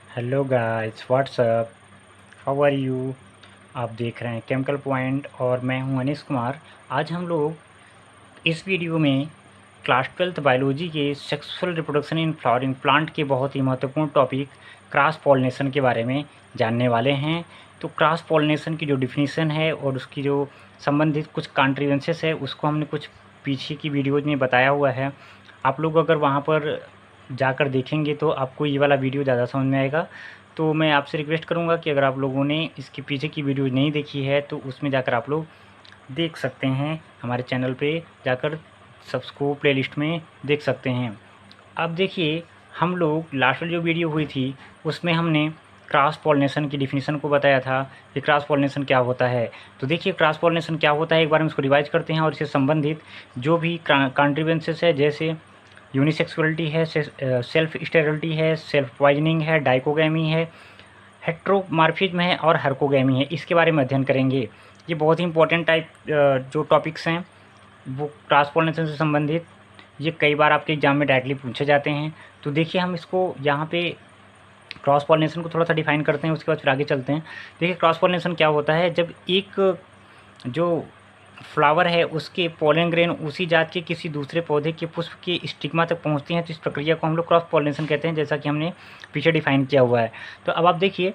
Hello guys, what's up, how are you. आप देख रहे हैं केमिकल पॉइंट और मैं हूं अनीश कुमार। आज हम लोग इस वीडियो में क्लास 12th बायोलॉजी के sexual reproduction in flowering plant के बहुत ही महत्वपूर्ण टॉपिक क्रॉस पॉलिनेशन के बारे में जानने वाले हैं। तो क्रॉस पॉलिनेशन की जो डिफिनीसन है और उसकी जो संबंधित कुछ कॉन्ट्रीवेंसेस है उसको हमने कुछ पीछे की वीडियोज में बताया हुआ है। आप लोग अगर वहाँ पर जाकर देखेंगे तो आपको ये वाला वीडियो ज़्यादा समझ में आएगा। तो मैं आपसे रिक्वेस्ट करूँगा कि अगर आप लोगों ने इसके पीछे की वीडियो नहीं देखी है तो उसमें जाकर आप लोग देख सकते हैं। हमारे चैनल पे जाकर सबको प्लेलिस्ट में देख सकते हैं। अब देखिए, हम लोग लास्ट जो वीडियो हुई थी उसमें हमने क्रॉस पॉलिनेशन की डिफिनीशन को बताया था कि क्रॉस पॉलिनेशन क्या होता है। तो देखिए, क्रॉस पॉलिनेशन क्या होता है एक बार हम इसको रिवाइज करते हैं और इससे संबंधित जो भी कॉन्ट्रीवेंसेस है, जैसे यूनिसेक्सुअलिटी है, सेल्फ स्टेरिलिटी है, सेल्फ पॉइजनिंग है, डाइकोगैमी है, हेट्रोमार्फिज्म है और हर्कोगैमी है, इसके बारे में अध्ययन करेंगे। ये बहुत ही इंपॉर्टेंट टाइप जो टॉपिक्स हैं वो क्रॉस पॉलिनेशन से संबंधित, ये कई बार आपके एग्जाम में डायरेक्टली पूछे जाते हैं। तो देखिए, हम इसको यहाँ पे क्रॉस पॉलिनेशन को थोड़ा सा डिफाइन करते हैं, उसके बाद फिर आगे चलते हैं। देखिए, क्रॉस पॉलिनेशन क्या होता है, जब एक जो फ्लावर है उसके पोलन ग्रेन उसी जात के किसी दूसरे पौधे के पुष्प के स्टिग्मा तक पहुंचती हैं, तो इस प्रक्रिया को हम लोग क्रॉस पॉलिनेशन कहते हैं, जैसा कि हमने पीछे डिफाइन किया हुआ है। तो अब आप देखिए,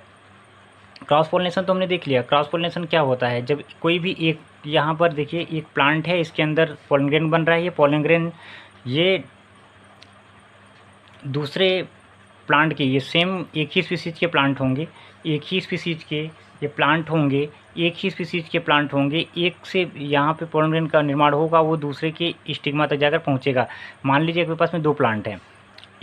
क्रॉस पॉलिनेशन तो हमने देख लिया। क्रॉस पॉलिनेशन क्या होता है, जब कोई भी एक, यहाँ पर देखिए एक प्लांट है, इसके अंदर पोलन ग्रेन बन रहा है। ये पोलन ग्रेन ये दूसरे प्लांट के, ये सेम एक ही स्पीसीज के प्लांट होंगे, एक ही स्पीसीज के ये प्लांट होंगे, एक ही स्पीसीज के प्लांट होंगे, एक से यहाँ पे पोलन ग्रेन का निर्माण होगा, वो दूसरे के स्टिग्मा तक जाकर पहुँचेगा। मान लीजिए आपके पास में दो प्लांट हैं,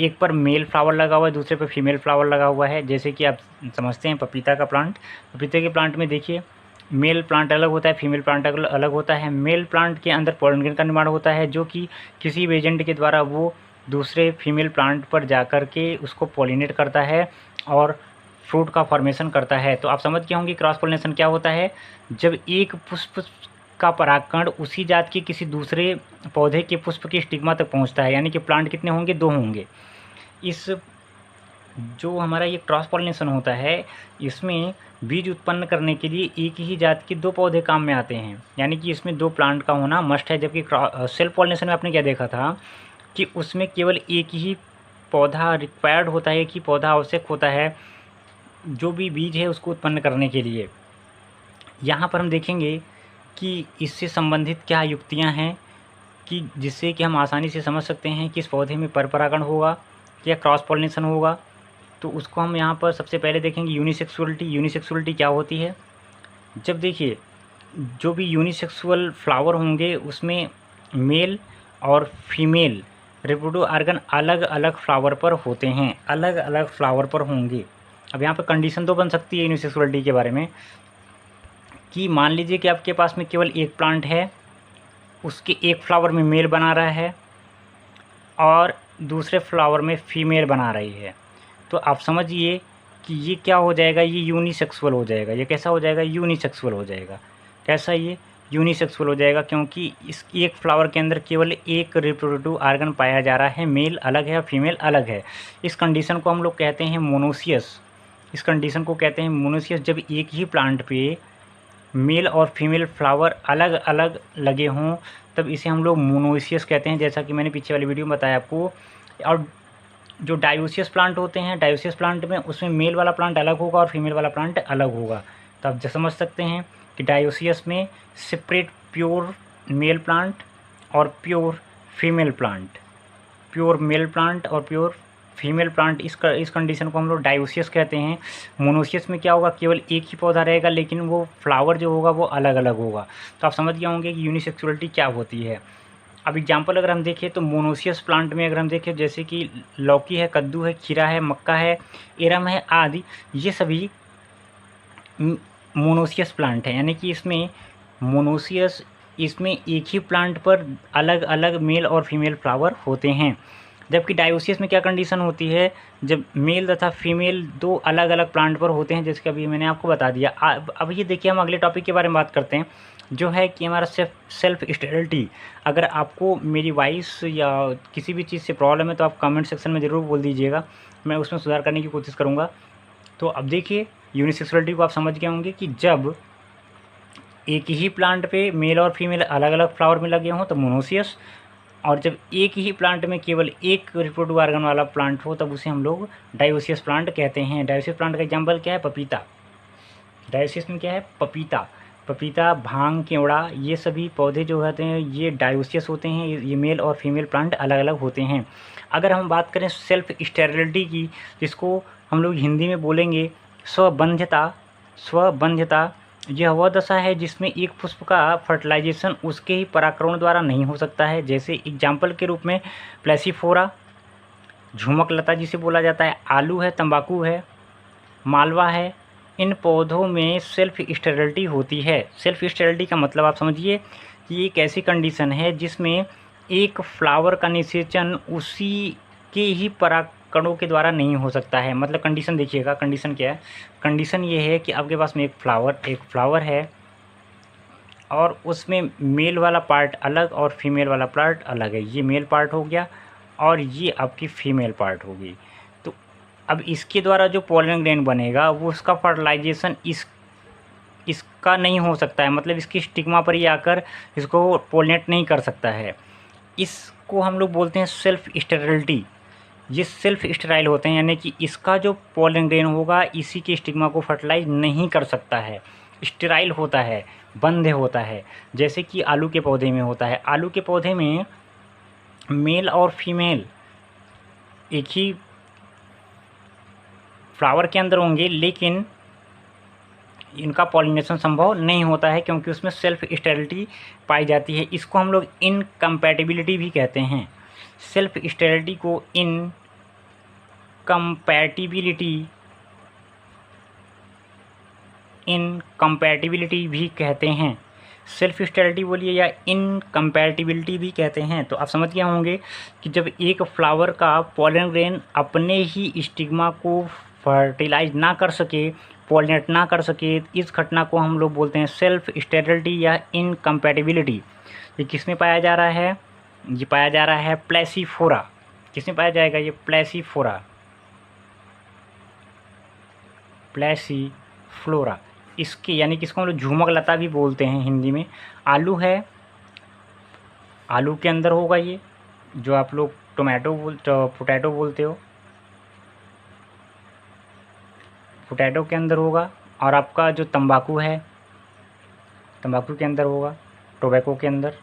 एक पर मेल फ्लावर लगा हुआ है, दूसरे पर फीमेल फ्लावर लगा हुआ है। जैसे कि आप समझते हैं पपीता का प्लांट, पपीते के प्लांट में देखिए मेल प्लांट अलग होता है, फीमेल प्लांट अलग होता है। मेल प्लांट के अंदर पोलन ग्रेन का निर्माण होता है, जो कि किसी भी एजेंट के द्वारा वो दूसरे फीमेल प्लांट पर जाकर के उसको पॉलिनेट करता है और फ्रूट का फॉर्मेशन करता है। तो आप समझ गए होंगे क्रॉस पॉलिनेशन क्या होता है, जब एक पुष्प का परागकण उसी जात के किसी दूसरे पौधे के पुष्प के स्टिग्मा तक पहुंचता है। यानी कि प्लांट कितने होंगे, दो होंगे। इस जो हमारा ये क्रॉस पॉलिनेशन होता है, इसमें बीज उत्पन्न करने के लिए एक ही जात के दो पौधे काम में आते हैं, यानी कि इसमें दो प्लांट का होना मस्ट है। जबकि सेल्फ पॉलिनेशन में आपने क्या देखा था कि उसमें केवल एक ही पौधा रिक्वायर्ड होता है, एक ही पौधा आवश्यक होता है जो भी बीज है उसको उत्पन्न करने के लिए। यहाँ पर हम देखेंगे कि इससे संबंधित क्या युक्तियाँ हैं कि जिससे कि हम आसानी से समझ सकते हैं कि इस पौधे में परपरागण होगा या क्रॉस पॉलिनेशन होगा। तो उसको हम यहाँ पर सबसे पहले देखेंगे यूनिसेक्सुअलिटी। यूनिसेक्सुअलिटी क्या होती है, जब देखिए जो भी यूनिसेक्सुअल फ्लावर होंगे उसमें मेल और फीमेल रिप्रोडक्टिव ऑर्गन अलग अलग फ्लावर पर होते हैं, अलग अलग फ्लावर पर होंगे। अब यहाँ पर कंडीशन तो बन सकती है यूनिसेक्सुअलिटी के बारे में कि मान लीजिए कि आपके पास में केवल एक प्लांट है, उसके एक फ्लावर में मेल बना रहा है और दूसरे फ्लावर में फीमेल बना रही है। तो आप समझिए कि ये क्या हो जाएगा, ये यूनिसेक्सुअल हो जाएगा। ये कैसा हो जाएगा, यूनिसेक्सुअल हो जाएगा। कैसा, ये यूनिसेक्सुअल हो जाएगा क्योंकि इस एक फ्लावर के अंदर केवल एक रिप्रोडक्टिव ऑर्गन पाया जा रहा है, मेल अलग है और फीमेल अलग है। इस कंडीशन को हम लोग कहते हैं मोनोसियस। इस कंडीशन को कहते हैं मोनोसियस। जब एक ही प्लांट पे मेल और फीमेल फ्लावर अलग अलग लगे हों तब इसे हम लोग मोनोसियस कहते हैं, जैसा कि मैंने पीछे वाली वीडियो में बताया आपको। और जो डायोसियस प्लांट होते हैं, डायोसियस प्लांट में उसमें मेल वाला प्लांट अलग होगा और फीमेल वाला प्लांट अलग होगा। तो आप समझ सकते हैं कि डायोसियस में सेपरेट प्योर मेल प्लांट और pure female plant, pure male plant और प्योर फीमेल प्लांट, इस कंडीशन को हम लोग डायोसियस कहते हैं। मोनोसियस में क्या होगा, केवल एक ही पौधा रहेगा लेकिन वो फ्लावर जो होगा वो अलग अलग होगा। तो आप समझ गए होंगे कि यूनिसेक्सुअलिटी क्या होती है। अब एग्जांपल अगर हम देखें तो मोनोसियस प्लांट में अगर हम देखें, जैसे कि लौकी है, कद्दू है, खीरा है, मक्का है, एरम है आदि, ये सभी मोनोसियस प्लांट है। यानी कि इसमें मोनोसियस, इसमें एक ही प्लांट पर अलग अलग मेल और फीमेल फ्लावर होते हैं। जबकि डायोसियस में क्या कंडीशन होती है, जब मेल तथा फीमेल दो अलग अलग प्लांट पर होते हैं, जैसे कि अभी मैंने आपको बता दिया। अब ये देखिए, हम अगले टॉपिक के बारे में बात करते हैं जो है कि हमारा सेल्फ स्टेरिलिटी। अगर आपको मेरी वॉइस या किसी भी चीज़ से प्रॉब्लम है तो आप कमेंट सेक्शन में ज़रूर बोल दीजिएगा, मैं उसमें सुधार करने की कोशिश करूँगा। तो अब देखिए यूनिसेक्सुअलिटी को आप समझ गए होंगे कि जब एक ही प्लांट पे मेल और फीमेल अलग अलग फ्लावर में लगे हों तो मोनोसियस, और जब एक ही प्लांट में केवल एक रिप्रोडक्टिव ऑर्गन वाला प्लांट हो तब उसे हम लोग डायोसियस प्लांट कहते हैं। डायोसियस प्लांट का एग्जाम्पल क्या है? पपीता। डायोसियस में क्या है? पपीता। पपीता, भांग, केवड़ा, ये सभी पौधे जो होते हैं ये डायोसियस होते हैं। ये मेल और फीमेल प्लांट अलग अलग होते हैं। अगर हम बात करें सेल्फ स्टेरिलिटी की, जिसको हम लोग हिंदी में बोलेंगे स्वबंध्यता। स्वबंध्यता यह वह दशा है जिसमें एक पुष्प का फर्टिलाइजेशन उसके ही परागकण द्वारा नहीं हो सकता है। जैसे एग्जाम्पल के रूप में प्लेसीफोरा, झुमक लता जिसे बोला जाता है, आलू है, तंबाकू है, मालवा है, इन पौधों में सेल्फ स्टेरिलिटी होती है। सेल्फ स्टेरिलिटी का मतलब आप समझिए कि एक ऐसी कंडीशन है जिसमें एक फ्लावर का निषेचन उसी के ही परागकणों के द्वारा नहीं हो सकता है। मतलब कंडीशन देखिएगा, कंडीशन क्या है? कंडीशन ये है कि आपके पास में एक फ्लावर है और उसमें मेल वाला पार्ट अलग और फीमेल वाला पार्ट अलग है। ये मेल पार्ट हो गया और ये आपकी फीमेल पार्ट होगी। तो अब इसके द्वारा जो पोलन ग्रेन बनेगा वो उसका फर्टिलाइजेशन इसका नहीं हो सकता है। मतलब इसकी स्टिग्मा पर ही आकर इसको पोलिनेट नहीं कर सकता है। इसको हम लोग बोलते हैं सेल्फ स्टेरिलिटी। ये सेल्फ स्टेराइल होते हैं, यानी कि इसका जो पोलन ग्रेन होगा इसी के स्टिग्मा को फर्टिलाइज नहीं कर सकता है, स्टेराइल होता है, बंद होता है। जैसे कि आलू के पौधे में होता है। आलू के पौधे में मेल और फीमेल एक ही फ्लावर के अंदर होंगे लेकिन इनका पॉलिनेशन संभव नहीं होता है क्योंकि उसमें सेल्फ स्टेरिलिटी पाई जाती है। इसको हम लोग इनकम्पैटिबिलिटी भी कहते हैं। सेल्फ स्टेरिलिटी को इनकम्पैटिबिलिटी भी कहते हैं। सेल्फ स्टेरिलिटी बोलिए या इनकम्पैटिबिलिटी भी कहते हैं। तो आप समझ गए होंगे कि जब एक फ्लावर का पोलन ग्रेन अपने ही स्टिग्मा को फर्टिलाइज ना कर सके, पोलिनेट ना कर सके, इस घटना को हम लोग बोलते हैं सेल्फ स्टेरिलिटी या इनकम्पैटिबिलिटी। ये किस में पाया जा रहा है? ये पाया जा रहा है प्लेसीफोरा। किस में पाया जाएगा? ये प्लेसीफोरा, प्लेसीफ्लोरा। इसके यानी कि इसको हम लोग झुमक लता भी बोलते हैं हिंदी में। आलू है, आलू के अंदर होगा ये, जो आप लोग पोटैटो बोलते हो, पोटैटो के अंदर होगा। और आपका जो तंबाकू है, तंबाकू के अंदर होगा, टोबैको के अंदर।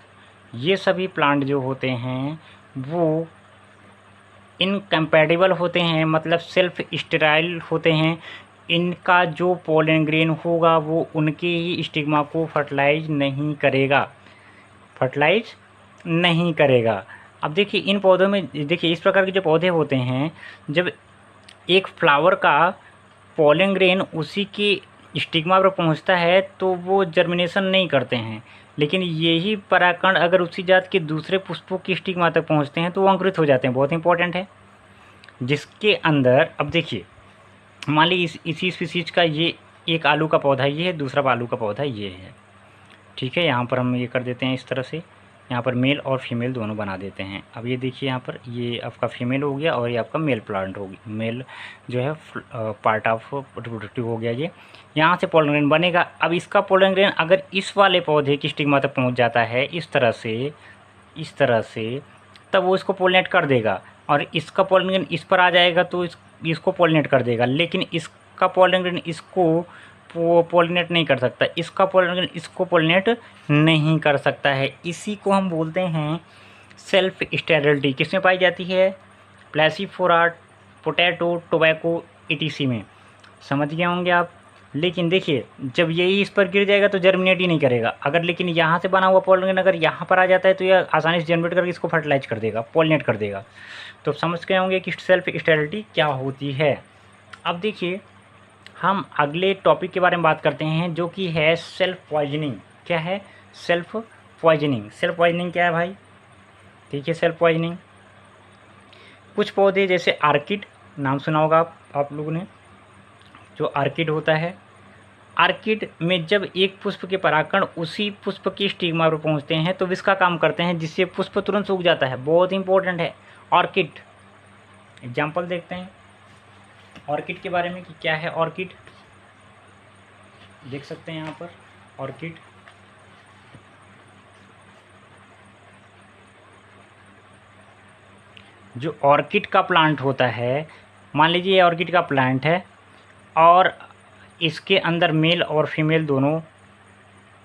ये सभी प्लांट जो होते हैं वो इनकम्पैटिबल होते हैं, मतलब सेल्फ स्टेराइल होते हैं। इनका जो पोलन ग्रेन होगा वो उनके ही स्टिग्मा को फर्टिलाइज नहीं करेगा। अब देखिए इन पौधों में, देखिए इस प्रकार के जो पौधे होते हैं, जब एक फ्लावर का पोलन ग्रेन उसी के स्टिग्मा पर पहुंचता है तो वो जर्मिनेशन नहीं करते हैं, लेकिन यही परागकण अगर उसी जात के दूसरे पुष्पों की स्टिग्मा तक पहुंचते हैं तो वो अंकुरित हो जाते हैं। बहुत इंपॉर्टेंट है। जिसके अंदर अब देखिए मान लीजिए इसी स्पीसीज का ये एक आलू का पौधा ये है, दूसरा आलू का पौधा ये है, ठीक है। यहाँ पर हम ये कर देते हैं इस तरह से, यहाँ पर मेल और फीमेल दोनों बना देते हैं। अब ये देखिए यहाँ पर ये आपका फीमेल हो गया और ये आपका मेल प्लांट होगी, मेल जो है पार्ट ऑफ रिप्रोडक्टिव हो गया। ये यहाँ से पोलन ग्रेन बनेगा। अब इसका पोलन ग्रेन अगर इस वाले पौधे की स्टिग्मा तक पहुँच जाता है इस तरह से तब वो इसको पोलिनेट कर देगा, और इसका पोलन ग्रेन इस पर आ जाएगा तो इसको पोलिनेट कर देगा। लेकिन इसका पोलन ग्रेन इसको पोलिनेट नहीं कर सकता, इसका पोलन ग्रेन इसको पोलिनेट नहीं कर सकता है। इसी को हम बोलते हैं सेल्फ स्टेरिलिटी। किसमें पाई जाती है? प्लेसीफोरा, पोटैटो, टोबैको, ETC में। समझ गए होंगे आप। लेकिन देखिए जब यही इस पर गिर जाएगा तो जर्मिनेट ही नहीं करेगा। अगर लेकिन यहाँ से बना हुआ पोलन ग्रेन अगर यहाँ पर आ जाता है तो यह आसानी से जर्मिनेट करके इसको फर्टिलाइज कर देगा, पोलिनेट कर देगा। तो समझ गए होंगे कि सेल्फ स्टेरिलिटी क्या होती है। अब देखिए हम अगले टॉपिक के बारे में बात करते हैं जो कि है सेल्फ पॉइजनिंग। क्या है? Self poisoning. सेल्फ पॉइजनिंग क्या है भाई? ठीक है, सेल्फ पॉइजनिंग कुछ पौधे जैसे आर्किड, नाम सुना होगा आप लोगों ने, जो आर्किड होता है। आर्किड में जब एक पुष्प के परागकण उसी पुष्प की स्टिग्मा पर पहुंचते हैं तो विष का काम करते हैं जिससे पुष्प तुरंत सूख जाता है। बहुत इंपॉर्टेंट है ऑर्किड। एग्जाम्पल देखते हैं। ऑर्किड के बारे में कि क्या है ऑर्किड, देख सकते हैं यहाँ पर ऑर्किड। जो ऑर्किड का प्लांट होता है, मान लीजिए ये ऑर्किड का प्लांट है और इसके अंदर मेल और फीमेल दोनों,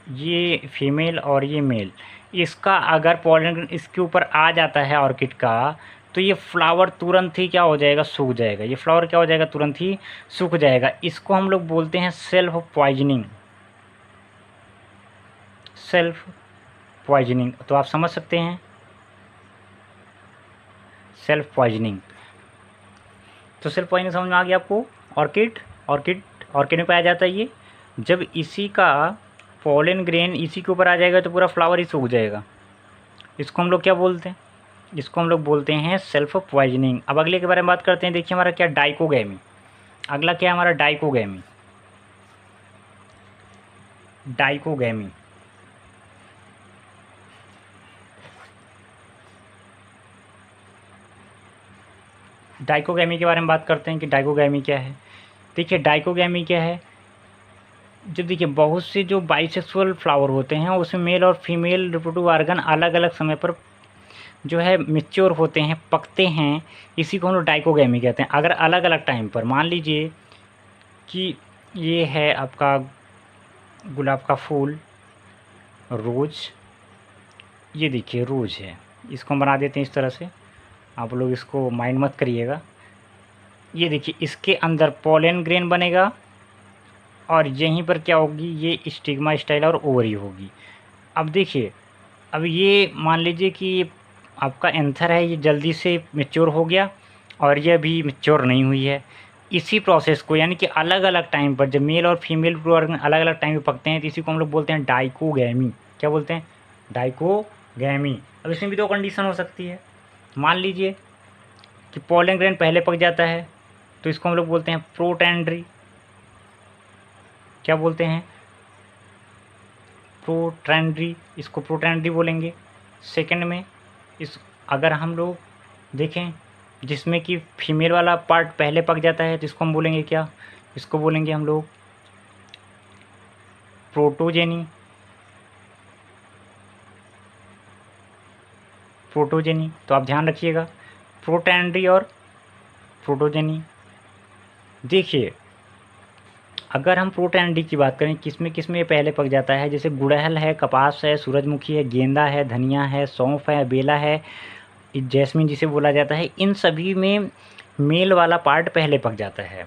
ये फीमेल और ये मेल, इसका अगर पॉलन इसके ऊपर आ जाता है ऑर्किड का, तो ये फ्लावर तुरंत ही क्या हो जाएगा, सूख जाएगा। ये फ्लावर क्या हो जाएगा, तुरंत ही सूख जाएगा। इसको हम लोग बोलते हैं सेल्फ पॉइजनिंग, सेल्फ पॉइजनिंग। तो आप समझ सकते हैं सेल्फ पॉइजनिंग। तो सेल्फ पॉइजनिंग समझ में आ गया आपको। ऑर्किड, ऑर्किड ऑर्किड में पाया जाता है ये। जब इसी का पॉलन ग्रेन इसी के ऊपर आ जाएगा तो पूरा फ्लावर ही सूख जाएगा। इसको हम लोग क्या बोलते हैं, इसको हम लोग बोलते हैं सेल्फ पॉइजनिंग। अब अगले के बारे में बात करते हैं। देखिए हमारा क्या, डाइकोगैमी। अगला क्या है हमारा, डाइकोगैमी। डाइकोगैमी, डाइकोगैमी के बारे में बात करते हैं कि डाइकोगैमी क्या है। देखिए डाइकोगैमी क्या है, जब देखिए बहुत से जो बाइसेक्सुअल फ्लावर होते हैं उसमें मेल और फीमेल रिप्रोडक्टिव ऑर्गन अलग अलग समय पर जो है मैच्योर होते हैं, पकते हैं। इसी को हम लोग डाइकोगैमी कहते हैं। अगर अलग अलग टाइम पर, मान लीजिए कि ये है आपका गुलाब का फूल, रोज़, ये देखिए रोज़ है, इसको हम बना देते हैं इस तरह से, आप लोग इसको माइंड मत करिएगा। ये देखिए इसके अंदर पॉलन ग्रेन बनेगा और यहीं पर क्या होगी, ये स्टिग्मा स्टाइल और ओवरी होगी। अब देखिए, अब ये मान लीजिए कि आपका एंथर है, ये जल्दी से मैच्योर हो गया और ये अभी मैच्योर नहीं हुई है। इसी प्रोसेस को, यानी कि अलग अलग टाइम पर जब मेल और फीमेल ऑर्गन अलग अलग टाइम पे पकते हैं, तो इसी को हम लोग बोलते हैं डाइकोगैमी। क्या बोलते हैं, डाइकोगैमी। अब इसमें भी दो कंडीशन हो सकती है। मान लीजिए कि पॉलन ग्रेन पहले पक जाता है, तो इसको हम लोग बोलते हैं प्रोटैंड्री। क्या बोलते हैं, प्रोटैंड्री, इसको प्रोटैंड्री बोलेंगे। सेकंड में इस, अगर हम लोग देखें जिसमें कि फीमेल वाला पार्ट पहले पक जाता है, तो इसको हम बोलेंगे क्या, इसको बोलेंगे हम लोग प्रोटोजेनी। प्रोटोजेनी, तो आप ध्यान रखिएगा, प्रोटैंड्री और प्रोटोजेनी। देखिए अगर हम प्रोटैंड्री की बात करें, किसमें ये पहले पक जाता है, जैसे गुड़हल है, कपास है, सूरजमुखी है, गेंदा है, धनिया है, सौंफ है, बेला है, जैस्मिन जिसे बोला जाता है, इन सभी में मेल वाला पार्ट पहले पक जाता है।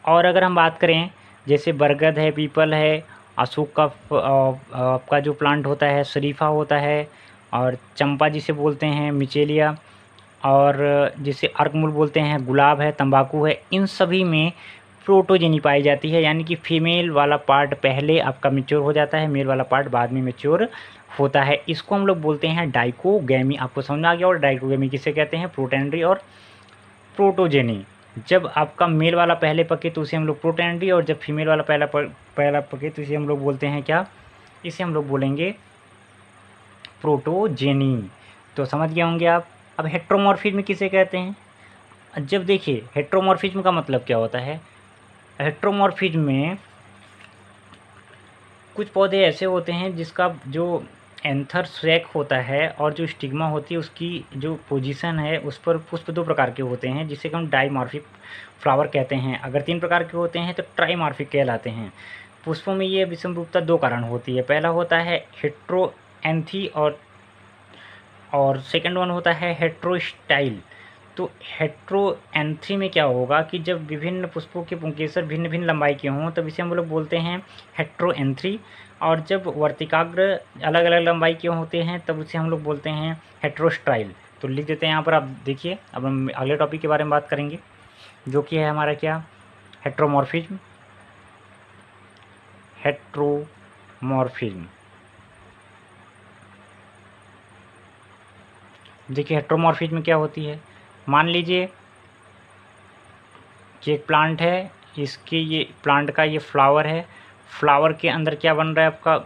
और अगर हम बात करें जैसे बरगद है, पीपल है, अशोक का आपका जो प्लांट होता है, शरीफा होता है, और चंपा जिसे बोलते हैं, मिचेलिया, और जिसे अर्कमुल बोलते हैं, गुलाब है, तंबाकू है, इन सभी में प्रोटोजेनी पाई जाती है। यानी कि फीमेल वाला पार्ट पहले आपका मैच्योर हो जाता है, मेल वाला पार्ट बाद में मैच्योर होता है। इसको हम लोग बोलते हैं डाइकोगैमी। आपको समझ में आ गया। और डाइकोगैमी किसे कहते हैं, प्रोटैंड्री और प्रोटोजेनी। जब आपका मेल वाला पहले पके तो उसे हम लोग प्रोटैंड्री, और जब फीमेल वाला पहला पके तो इसे हम लोग बोलते हैं क्या, इसे हम लोग बोलेंगे प्रोटोजेनी। तो समझ गए होंगे आप। अब हेट्रोमॉर्फिज्म किसे कहते हैं। जब देखिए हेट्रोमॉर्फिज्म का मतलब क्या होता है, हेट्रोमॉर्फिज्म में कुछ पौधे ऐसे होते हैं जिसका जो एंथर सैक होता है और जो स्टिग्मा होती है उसकी जो पोजीशन है उस पर पुष्प दो प्रकार के होते हैं, जिसे हम डाइमॉर्फिक फ्लावर कहते हैं। अगर तीन प्रकार के होते हैं तो ट्राइमॉर्फिक कहलाते हैं। पुष्पों में ये विषमरूपता दो कारण होती है। पहला होता है हेट्रोएंथी और सेकंड वन होता है हेट्रोस्टाइल। तो हेट्रोएंथी में क्या होगा कि जब विभिन्न पुष्पों के पुंकेसर भिन्न भिन्न लंबाई के हों तब इसे हम लोग बोलते हैं हेट्रोएंथी। और जब वर्तिकाग्र अलग अलग लंबाई के होते हैं तब उसे हम लोग बोलते हैं हेट्रोस्टाइल। तो लिख देते हैं यहाँ पर, आप देखिए। अब हम अगले टॉपिक के बारे में बात करेंगे जो कि है हमारा क्या, हेट्रोमॉर्फिज्म। हेट्रोमॉर्फिज्म, देखिए हेट्रोमॉर्फिज्म क्या होती है। मान लीजिए कि एक प्लांट है, इसके ये प्लांट का ये फ्लावर है, फ्लावर के अंदर क्या बन रहा है, आपका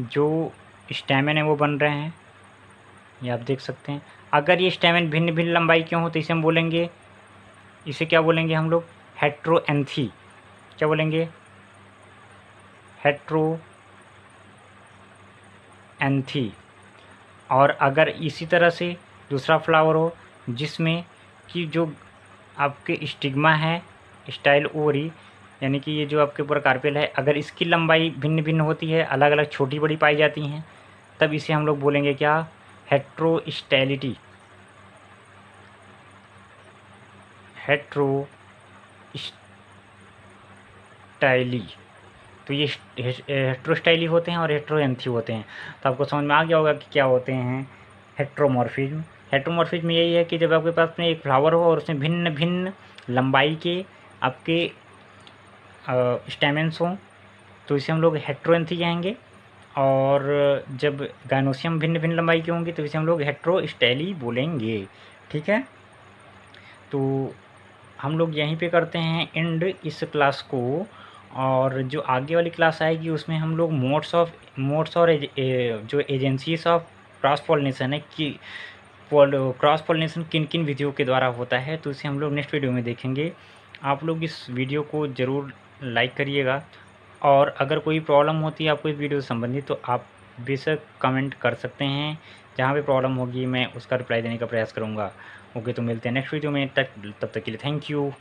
जो स्टैमेन है वो बन रहे हैं, ये आप देख सकते हैं। अगर ये स्टैमेन भिन्न भिन्न लंबाई के हों तो इसे हम बोलेंगे इसे क्या बोलेंगे हम लोग? हेट्रोएंथी। क्या बोलेंगे? हेट्रोएंथी। और अगर इसी तरह से दूसरा फ्लावर हो जिसमें कि जो आपके स्टिग्मा है, स्टाइल ओवरी, यानी कि ये जो आपके ऊपर कार्पेल है, अगर इसकी लंबाई भिन्न भिन्न होती है, अलग अलग छोटी बड़ी पाई जाती हैं, तब इसे हम लोग बोलेंगे क्या? हेट्रोस्टाइलिटी। हेट्रोस्टाइली। तो ये हेट्रोस्टाइली होते हैं और हेट्रोएंथी होते हैं। तो आपको समझ में आ गया होगा कि क्या होते हैं हेट्रोमॉर्फिज्म। हेट्रोमॉर्फिज्म यही है कि जब आपके पास में एक फ्लावर हो और उसमें भिन्न भिन्न लंबाई के आपके स्टेमेंस हों, तो इसे हम लोग हेट्रोएंथी कहेंगे। और जब गायनोसियम भिन्न भिन्न लंबाई की होंगी तो इसे हम लोग हेट्रोस्टाइली बोलेंगे। ठीक है, तो हम लोग यहीं पे करते हैं एंड इस क्लास को। और जो आगे वाली क्लास आएगी उसमें हम लोग मोड्स और जो एजेंसीज ऑफ क्रॉस पॉलिनेशन है कि क्रॉस पॉलिनेशन किन किन विधियों के द्वारा होता है, तो इसे हम लोग नेक्स्ट वीडियो में देखेंगे। आप लोग इस वीडियो को ज़रूर लाइक करिएगा, और अगर कोई प्रॉब्लम होती है आपको इस वीडियो से संबंधित तो आप बेशक कमेंट कर सकते हैं। जहाँ भी प्रॉब्लम होगी मैं उसका रिप्लाई देने का प्रयास करूँगा। ओके, तो मिलते हैं नेक्स्ट वीडियो में, तब तक के लिए थैंक यू।